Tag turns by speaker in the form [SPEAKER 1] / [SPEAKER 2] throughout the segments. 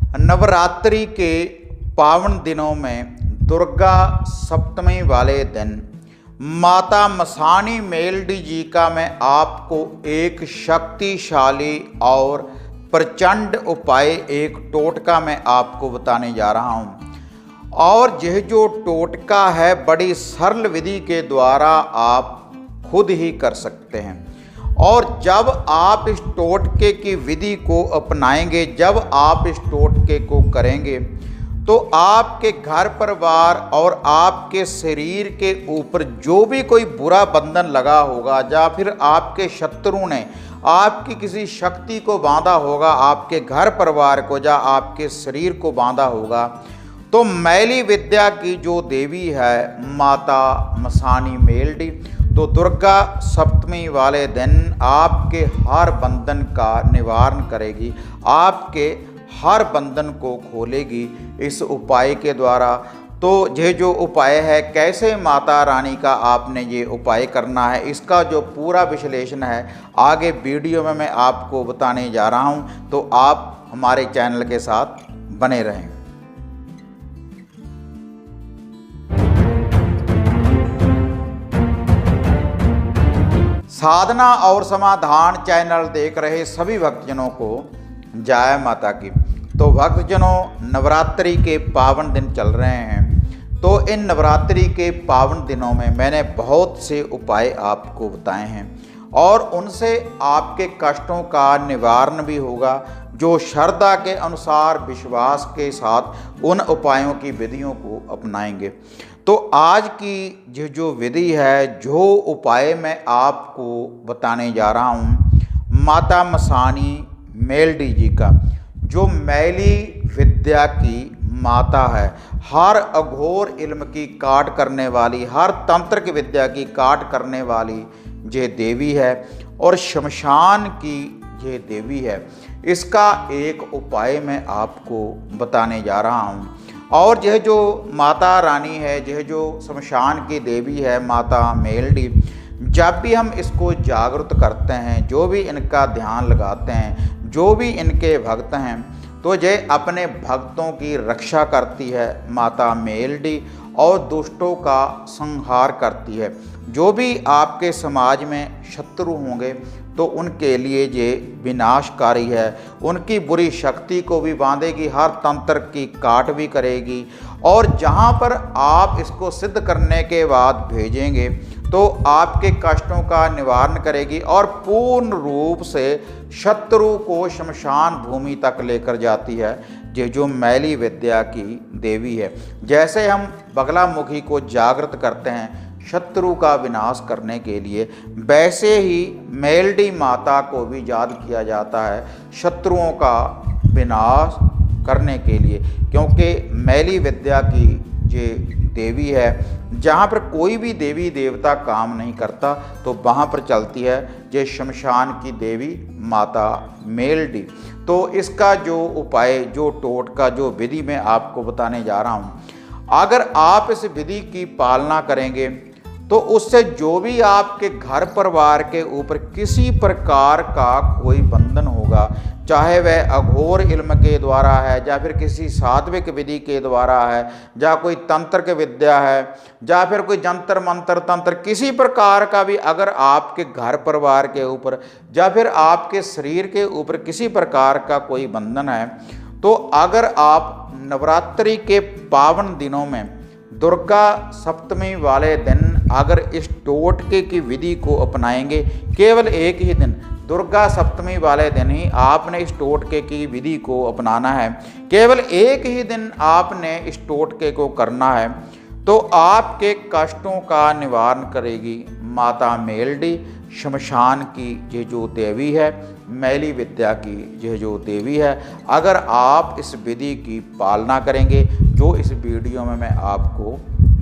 [SPEAKER 1] नवरात्रि के पावन दिनों में दुर्गा सप्तमी वाले दिन माता मसानी मेलडी जी का मैं आपको एक शक्तिशाली और प्रचंड उपाय, एक टोटका मैं आपको बताने जा रहा हूँ। और यह जो टोटका है बड़ी सरल विधि के द्वारा आप खुद ही कर सकते हैं। और जब आप इस टोटके की विधि को अपनाएंगे, जब आप इस टोटके को करेंगे, तो आपके घर परिवार और आपके शरीर के ऊपर जो भी कोई बुरा बंधन लगा होगा, या फिर आपके शत्रु ने आपकी किसी शक्ति को बांधा होगा, आपके घर परिवार को या आपके शरीर को बांधा होगा, तो मैली विद्या की जो देवी है माता मसानी मेलडी, तो दुर्गा सप्तमी वाले दिन आपके हर बंधन का निवारण करेगी, आपके हर बंधन को खोलेगी इस उपाय के द्वारा। तो यह जो उपाय है, कैसे माता रानी का आपने ये उपाय करना है, इसका जो पूरा विश्लेषण है आगे वीडियो में मैं आपको बताने जा रहा हूँ। तो आप हमारे चैनल के साथ बने रहें। साधना और समाधान चैनल देख रहे सभी भक्तजनों को जय माता की। तो भक्तजनों, नवरात्रि के पावन दिन चल रहे हैं, तो इन नवरात्रि के पावन दिनों में मैंने बहुत से उपाय आपको बताए हैं और उनसे आपके कष्टों का निवारण भी होगा। जो श्रद्धा के अनुसार विश्वास के साथ उन उपायों की विधियों को अपनाएंगे। तो आज की ये जो विधि है, जो उपाय मैं आपको बताने जा रहा हूँ, माता मसानी मेलडी जी का, जो मैली विद्या की माता है, हर अघोर इल्म की काट करने वाली, हर तंत्र की विद्या की काट करने वाली ये देवी है और शमशान की ये देवी है। इसका एक उपाय मैं आपको बताने जा रहा हूँ। और यह जो माता रानी है, यह जो शमशान की देवी है माता मेलडी, जब भी हम इसको जागृत करते हैं, जो भी इनका ध्यान लगाते हैं, जो भी इनके भक्त हैं, तो ये अपने भक्तों की रक्षा करती है माता मेलडी और दुष्टों का संहार करती है। जो भी आपके समाज में शत्रु होंगे तो उनके लिए ये विनाशकारी है, उनकी बुरी शक्ति को भी बांधेगी, हर तंत्र की काट भी करेगी। और जहाँ पर आप इसको सिद्ध करने के बाद भेजेंगे तो आपके कष्टों का निवारण करेगी और पूर्ण रूप से शत्रु को शमशान भूमि तक लेकर जाती है। ये जो मैली विद्या की देवी है, जैसे हम बगलामुखी को जागृत करते हैं शत्रु का विनाश करने के लिए, वैसे ही मेलडी माता को भी याद किया जाता है शत्रुओं का विनाश करने के लिए। क्योंकि मैली विद्या की ये देवी है, जहाँ पर कोई भी देवी देवता काम नहीं करता तो वहाँ पर चलती है ये शमशान की देवी माता मेलडी। तो इसका जो उपाय, जो टोटका, जो विधि मैं आपको बताने जा रहा हूँ, अगर आप इस विधि की पालना करेंगे तो उससे जो भी आपके घर परिवार के ऊपर किसी प्रकार का कोई बंधन होगा, चाहे वह अघोर इल्म के द्वारा है, या फिर किसी सात्विक विधि के द्वारा है, या कोई तंत्र की विद्या है, या फिर कोई जंतर मंत्र तंत्र, किसी प्रकार का भी अगर आपके घर परिवार के ऊपर या फिर आपके शरीर के ऊपर किसी प्रकार का कोई बंधन है, तो अगर आप नवरात्रि के पावन दिनों में दुर्गा सप्तमी वाले दिन अगर इस टोटके की विधि को अपनाएंगे, केवल एक ही दिन, दुर्गा सप्तमी वाले दिन ही आपने इस टोटके की विधि को अपनाना है, केवल एक ही दिन आपने इस टोटके को करना है, तो आपके कष्टों का निवारण करेगी माता मेलडी, शमशान की ये जो देवी है, मैली विद्या की यह जो देवी है। अगर आप इस विधि की पालना करेंगे, जो इस वीडियो में मैं आपको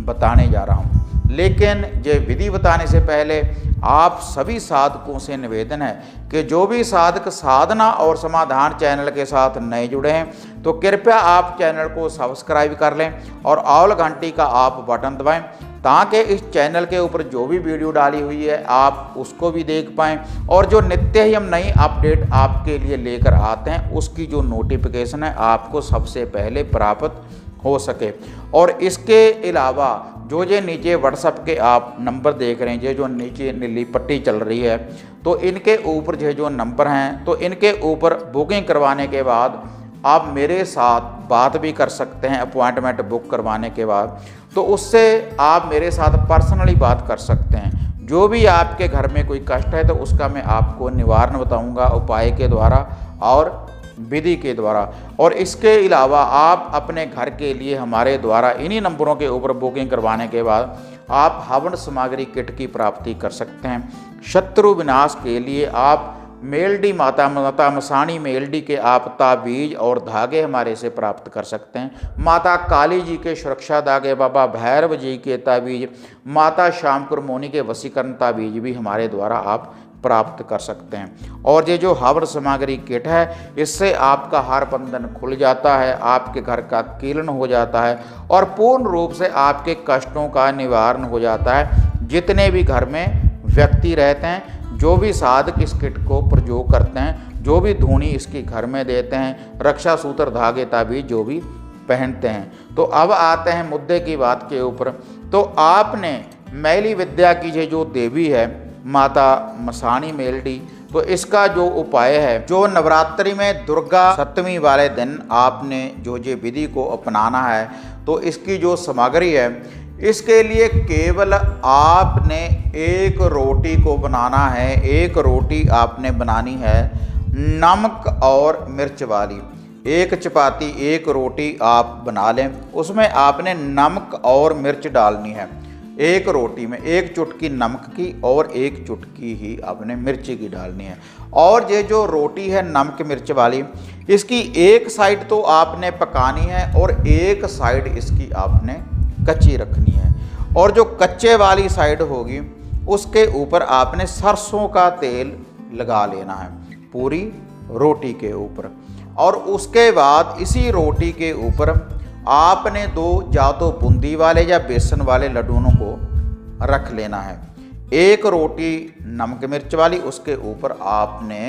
[SPEAKER 1] बताने जा रहा हूँ, लेकिन ये विधि बताने से पहले आप सभी साधकों से निवेदन है कि जो भी साधक साधना और समाधान चैनल के साथ नए जुड़े हैं तो कृपया आप चैनल को सब्सक्राइब कर लें और ऑल घंटी का आप बटन दबाएं, ताकि इस चैनल के ऊपर जो भी वीडियो डाली हुई है आप उसको भी देख पाएँ और जो नित्य ही हम नई अपडेट आपके लिए लेकर आते हैं उसकी जो नोटिफिकेशन है आपको सबसे पहले प्राप्त हो सके। और इसके अलावा जो ये नीचे व्हाट्सएप के आप नंबर देख रहे हैं, ये जो नीचे नीली पट्टी चल रही है, तो इनके ऊपर जो नंबर हैं, तो इनके ऊपर बुकिंग करवाने के बाद आप मेरे साथ बात भी कर सकते हैं। अपॉइंटमेंट बुक करवाने के बाद तो उससे आप मेरे साथ पर्सनली बात कर सकते हैं। जो भी आपके घर में कोई कष्ट है तो उसका मैं आपको निवारण बताऊंगा उपाय के द्वारा और विधि के द्वारा। और इसके अलावा आप अपने घर के लिए हमारे द्वारा इन्हीं नंबरों के ऊपर बुकिंग करवाने के बाद आप हवन सामग्री किट की प्राप्ति कर सकते हैं। शत्रु विनाश के लिए आप मेलडी माता मसाणी मेलडी के आप ताबीज और धागे हमारे से प्राप्त कर सकते हैं। माता काली जी के सुरक्षा धागे, बाबा भैरव जी के ताबीज, माता श्याम कुरमोनी के वशीकरण ताबीज भी हमारे द्वारा आप प्राप्त कर सकते हैं। और ये जो हवन सामग्री किट है इससे आपका हर बंधन खुल जाता है, आपके घर का कीलन हो जाता है और पूर्ण रूप से आपके कष्टों का निवारण हो जाता है। जितने भी घर में व्यक्ति रहते हैं, जो भी साधक इस किट को प्रयोग करते हैं, जो भी धूनी इसकी घर में देते हैं, रक्षा सूत्र धागे ताबीज जो भी पहनते हैं। तो अब आते हैं मुद्दे की बात के ऊपर। तो आपने मैली विद्या की जो देवी है माता मसाणी मेलडी, तो इसका जो उपाय है, जो नवरात्रि में दुर्गा सप्तमी वाले दिन आपने जो ये विधि को अपनाना है, तो इसकी जो सामग्री है इसके लिए केवल आपने एक रोटी को बनाना है। एक रोटी आपने बनानी है नमक और मिर्च वाली। एक चपाती एक रोटी आप बना लें, उसमें आपने नमक और मिर्च डालनी है। एक रोटी में एक चुटकी नमक की और एक चुटकी ही आपने मिर्ची की डालनी है। और ये जो रोटी है नमक मिर्च वाली, इसकी एक साइड तो आपने पकानी है और एक साइड इसकी आपने कच्ची रखनी है। और जो कच्चे वाली साइड होगी उसके ऊपर आपने सरसों का तेल लगा लेना है पूरी रोटी के ऊपर। और उसके बाद इसी रोटी के ऊपर आपने दो या तो बूंदी वाले या बेसन वाले लड्डुओं को रख लेना है। एक रोटी नमक मिर्च वाली, उसके ऊपर आपने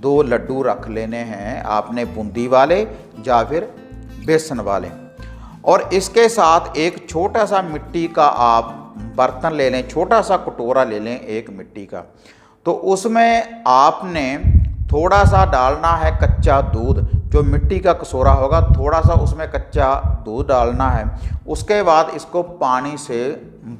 [SPEAKER 1] दो लड्डू रख लेने हैं, आपने बूंदी वाले या फिर बेसन वाले। और इसके साथ एक छोटा सा मिट्टी का आप बर्तन ले लें, छोटा सा कटोरा ले लें एक मिट्टी का। तो उसमें आपने थोड़ा सा डालना है कच्चा दूध। जो मिट्टी का कटोरा होगा थोड़ा सा उसमें कच्चा दूध डालना है। उसके बाद इसको पानी से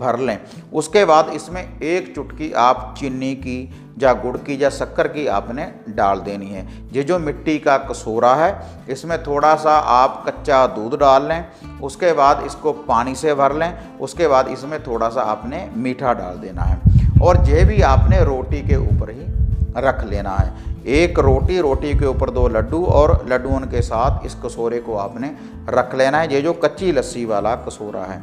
[SPEAKER 1] भर लें। उसके बाद इसमें एक चुटकी आप चीनी की या गुड़ की या शक्कर की आपने डाल देनी है। ये जो मिट्टी का कटोरा है इसमें थोड़ा सा आप कच्चा दूध डाल लें। उसके बाद इसको पानी से भर लें। उसके बाद इसमें थोड़ा सा आपने मीठा डाल देना है और ये भी आपने रोटी के ऊपर ही रख लेना है। एक रोटी के ऊपर दो लड्डू और लड्डुओं के साथ इस कटोरे को आपने रख लेना है। ये जो कच्ची लस्सी वाला कटोरा है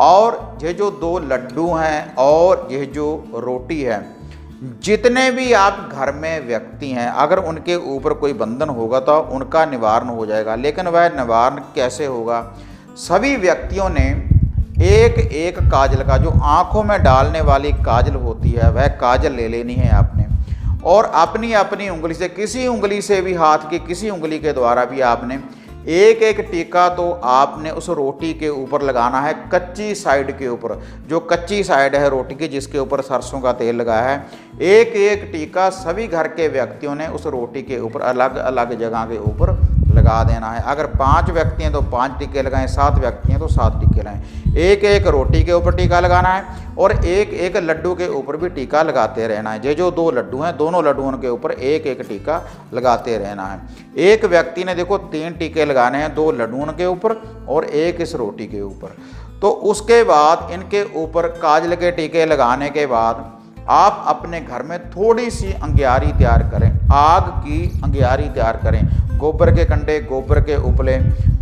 [SPEAKER 1] और ये जो दो लड्डू हैं और ये जो रोटी है, जितने भी आप घर में व्यक्ति हैं अगर उनके ऊपर कोई बंधन होगा तो उनका निवारण हो जाएगा। लेकिन वह निवारण कैसे होगा? सभी व्यक्तियों ने एक एक काजल का, जो आँखों में डालने वाली काजल होती है, वह काजल ले लेनी है आपने और अपनी अपनी उंगली से, किसी उंगली से भी, हाथ की किसी उंगली के द्वारा भी आपने एक एक टीका तो आपने उस रोटी के ऊपर लगाना है, कच्ची साइड के ऊपर। जो कच्ची साइड है रोटी की जिसके ऊपर सरसों का तेल लगाया है, एक एक टीका सभी घर के व्यक्तियों ने उस रोटी के ऊपर अलग अलग जगह के ऊपर लगा देना है। अगर 5 व्यक्ति हैं तो 5 टीके लगाएं, 7 व्यक्ति हैं तो 7 टीके लगाएं। एक एक रोटी के ऊपर टीका लगाना है और एक एक लड्डू के ऊपर भी टीका लगाते रहना है। ये जो दो लड्डू हैं दोनों लड्डुओं के ऊपर एक एक टीका लगाते रहना है। एक व्यक्ति ने देखो 3 टीके लगाने हैं, 2 लड्डुओं के ऊपर और एक इस रोटी के ऊपर। तो उसके बाद इनके ऊपर काजल के टीके लगाने के बाद आप अपने घर में थोड़ी सी अंगियारी तैयार करें, आग की अंगियारी तैयार करें। गोबर के कंडे, गोबर के उपले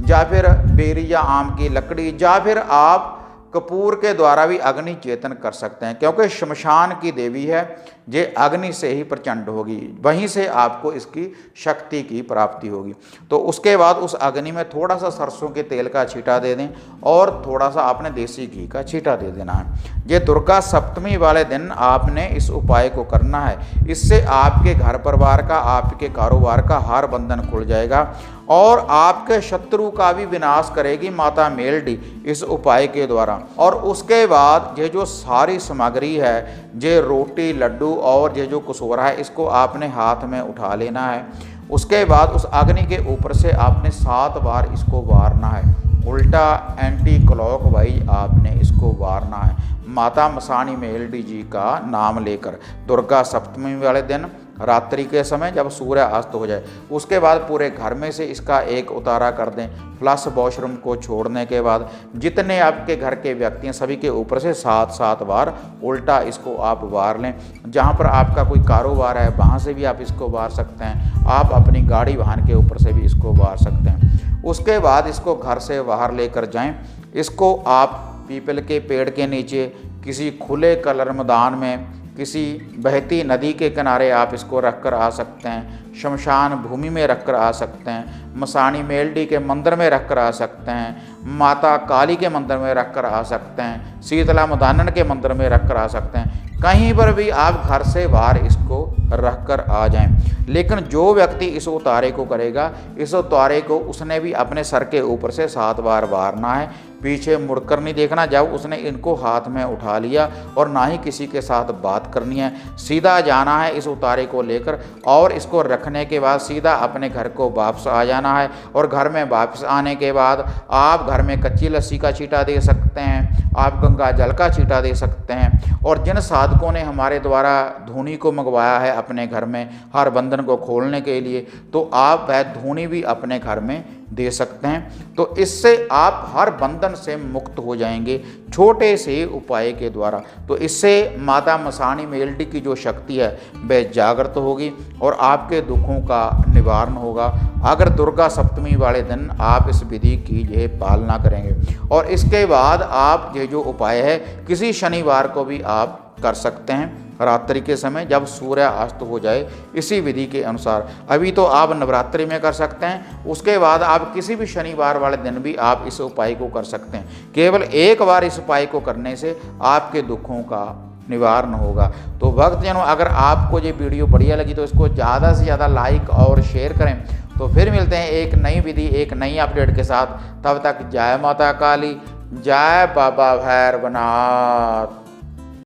[SPEAKER 1] या फिर बेरी या आम की लकड़ी या फिर आप कपूर के द्वारा भी अग्नि चेतन कर सकते हैं, क्योंकि शमशान की देवी है, ये अग्नि से ही प्रचंड होगी, वहीं से आपको इसकी शक्ति की प्राप्ति होगी। तो उसके बाद उस अग्नि में थोड़ा सा सरसों के तेल का छींटा दे दें और थोड़ा सा आपने देसी घी का छींटा दे देना है। ये दुर्गा सप्तमी वाले दिन आपने इस उपाय को करना है। इससे आपके घर परिवार का, आपके कारोबार का हर बंधन खुल जाएगा और आपके शत्रु का भी विनाश करेगी माता मेलडी इस उपाय के द्वारा। और उसके बाद ये जो सारी सामग्री है, ये रोटी, लड्डू और ये जो कसोरा है, इसको आपने हाथ में उठा लेना है। उसके बाद उस अग्नि के ऊपर से आपने 7 बार इसको वारना है, उल्टा एंटी क्लॉकवाइज आपने इसको वारना है, माता मसाणी मेलडी जी का नाम लेकर, दुर्गा सप्तमी वाले दिन रात्रि के समय जब सूर्य अस्त हो जाए। उसके बाद पूरे घर में से इसका एक उतारा कर दें। फ्लश वॉशरूम को छोड़ने के बाद जितने आपके घर के व्यक्ति हैं सभी के ऊपर से 7-7 बार उल्टा इसको आप वार लें। जहाँ पर आपका कोई कारोबार है वहाँ से भी आप इसको वार सकते हैं, आप अपनी गाड़ी वाहन के ऊपर से भी इसको वार सकते हैं। उसके बाद इसको घर से बाहर लेकर जाएं। इसको आप पीपल के पेड़ के नीचे, किसी खुले कलर मैदान में, किसी बहती नदी के किनारे आप इसको रख कर आ सकते हैं, शमशान भूमि में रख कर आ सकते हैं, मसाणी मेलडी के मंदिर में रख कर आ सकते हैं, माता काली के मंदिर में रख कर आ सकते हैं, शीतला मदानन के मंदिर में रख कर आ सकते हैं। कहीं पर भी आप घर से बाहर इसको रख कर आ जाएं। लेकिन जो व्यक्ति इस उतारे को करेगा, इस उतारे को उसने भी अपने सर के ऊपर से 7 बार वारना है, पीछे मुड़कर नहीं देखना जब उसने इनको हाथ में उठा लिया, और ना ही किसी के साथ बात करनी है। सीधा जाना है इस उतारे को लेकर और इसको रखने के बाद सीधा अपने घर को वापस आ जाना है। और घर में वापस आने के बाद आप घर में कच्ची लस्सी का छींटा दे सकते हैं, आप गंगा जल का छींटा दे सकते हैं। और जिन साधकों ने हमारे द्वारा धूनी को मंगवाया है अपने घर में हर बंधन को खोलने के लिए, तो आप वह धूनी भी अपने घर में दे सकते हैं। तो इससे आप हर बंधन से मुक्त हो जाएंगे छोटे से उपाय के द्वारा। तो इससे माता मसाणी मेलडी की जो शक्ति है वह जागृत होगी और आपके दुखों का निवारण होगा, अगर दुर्गा सप्तमी वाले दिन आप इस विधि की ये पालना करेंगे। और इसके बाद आप ये जो उपाय है किसी शनिवार को भी आप कर सकते हैं, रात्रि के समय जब सूर्य अस्त हो जाए, इसी विधि के अनुसार। अभी तो आप नवरात्रि में कर सकते हैं, उसके बाद आप किसी भी शनिवार वाले दिन भी आप इस उपाय को कर सकते हैं। केवल एक बार इस उपाय को करने से आपके दुखों का निवारण होगा। तो भक्तजनों, अगर आपको ये वीडियो बढ़िया लगी तो इसको ज़्यादा से ज़्यादा लाइक और शेयर करें। तो फिर मिलते हैं एक नई विधि, एक नई अपडेट के साथ। तब तक जय माता काली, जय बाबा भैरवनाथ।